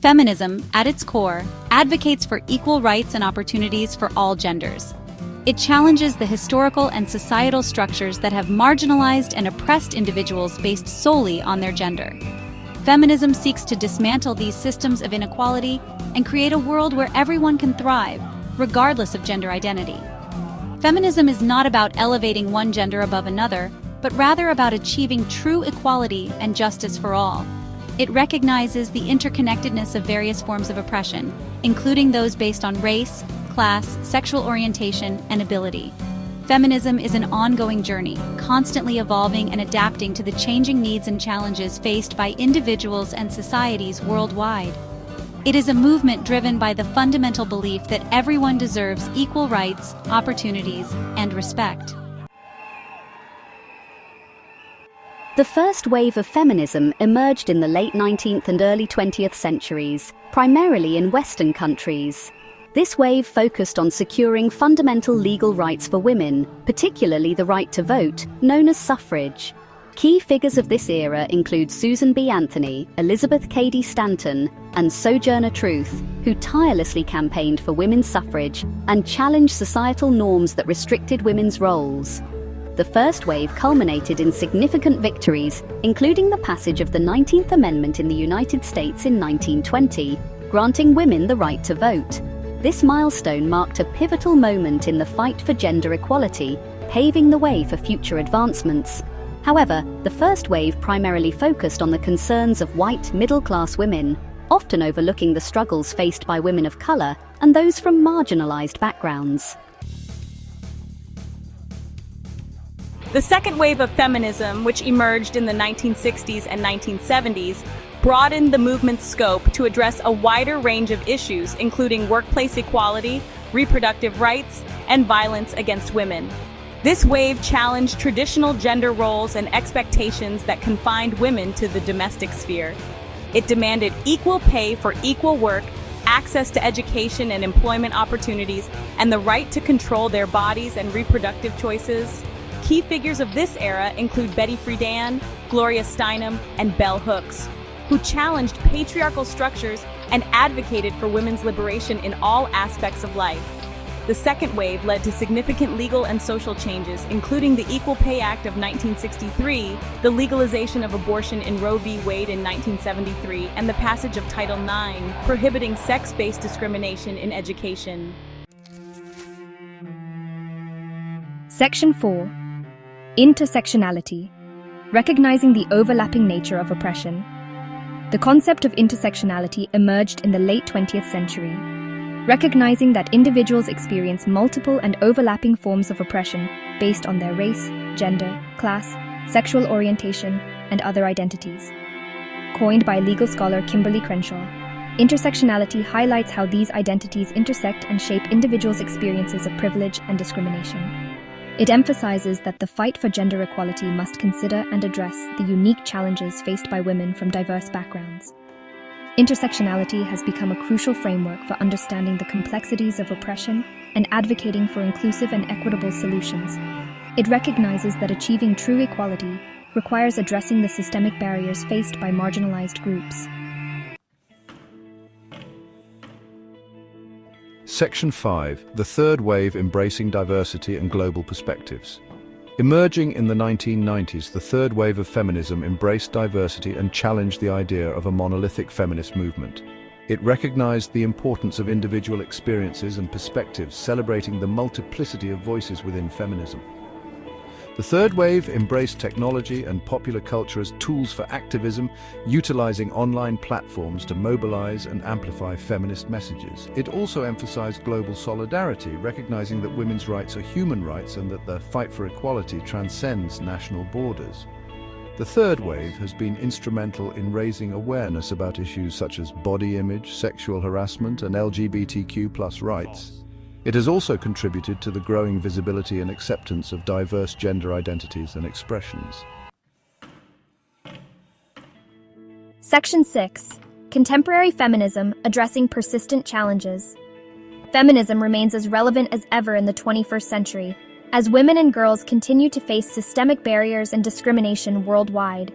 Feminism, at its core, advocates for equal rights and opportunities for all genders. It challenges the historical and societal structures that have marginalized and oppressed individuals based solely on their gender. Feminism seeks to dismantle these systems of inequality and create a world where everyone can thrive, regardless of gender identity. Feminism is not about elevating one gender above another, but rather about achieving true equality and justice for all. It recognizes the interconnectedness of various forms of oppression, including those based on race, class, sexual orientation, and ability. Feminism is an ongoing journey, constantly evolving and adapting to the changing needs and challenges faced by individuals and societies worldwide. It is a movement driven by the fundamental belief that everyone deserves equal rights, opportunities, and respect. The first wave of feminism emerged in the late 19th and early 20th centuries, primarily in Western countries. This wave focused on securing fundamental legal rights for women, particularly the right to vote, known as suffrage. Key figures of this era include Susan B. Anthony, Elizabeth Cady Stanton, and Sojourner Truth, who tirelessly campaigned for women's suffrage and challenged societal norms that restricted women's roles. The first wave culminated in significant victories, including the passage of the 19th Amendment in the United States in 1920, granting women the right to vote. This milestone marked a pivotal moment in the fight for gender equality, paving the way for future advancements. However, the first wave primarily focused on the concerns of white, middle-class women, often overlooking the struggles faced by women of color and those from marginalized backgrounds. The second wave of feminism, which emerged in the 1960s and 1970s, broadened the movement's scope to address a wider range of issues, including workplace equality, reproductive rights, and violence against women. This wave challenged traditional gender roles and expectations that confined women to the domestic sphere. It demanded equal pay for equal work, access to education and employment opportunities, and the right to control their bodies and reproductive choices. Key figures of this era include Betty Friedan, Gloria Steinem, and Bell Hooks, who challenged patriarchal structures and advocated for women's liberation in all aspects of life. The second wave led to significant legal and social changes, including the Equal Pay Act of 1963, the legalization of abortion in Roe v. Wade in 1973, and the passage of Title IX, prohibiting sex-based discrimination in education. Section 4. Intersectionality. Recognizing the overlapping nature of oppression. The concept of intersectionality emerged in the late 20th century, recognizing that individuals experience multiple and overlapping forms of oppression based on their race, gender, class, sexual orientation, and other identities. Coined by legal scholar Kimberly Crenshaw, intersectionality highlights how these identities intersect and shape individuals' experiences of privilege and discrimination. It emphasizes that the fight for gender equality must consider and address the unique challenges faced by women from diverse backgrounds. Intersectionality has become a crucial framework for understanding the complexities of oppression and advocating for inclusive and equitable solutions. It recognizes that achieving true equality requires addressing the systemic barriers faced by marginalized groups. Section 5. The third wave embracing diversity and global perspectives. Emerging in the 1990s, the third wave of feminism embraced diversity and challenged the idea of a monolithic feminist movement. It recognized the importance of individual experiences and perspectives, celebrating the multiplicity of voices within feminism. The third wave embraced technology and popular culture as tools for activism, utilizing online platforms to mobilize and amplify feminist messages. It also emphasized global solidarity, recognizing that women's rights are human rights and that the fight for equality transcends national borders. The third wave has been instrumental in raising awareness about issues such as body image, sexual harassment, and LGBTQ+ rights. It has also contributed to the growing visibility and acceptance of diverse gender identities and expressions. Section 6. Contemporary feminism addressing persistent challenges. Feminism remains as relevant as ever in the 21st century, as women and girls continue to face systemic barriers and discrimination worldwide.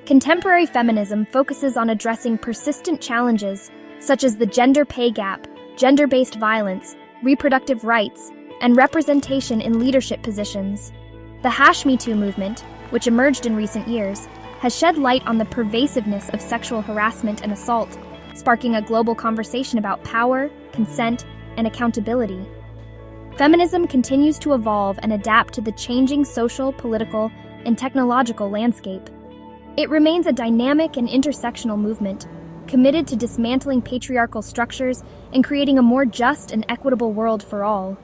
Contemporary feminism focuses on addressing persistent challenges such as the gender pay gap, gender-based violence, reproductive rights, and representation in leadership positions. The #MeToo movement, which emerged in recent years, has shed light on the pervasiveness of sexual harassment and assault, sparking a global conversation about power, consent, and accountability. Feminism continues to evolve and adapt to the changing social, political, and technological landscape. It remains a dynamic and intersectional movement, committed to dismantling patriarchal structures and creating a more just and equitable world for all.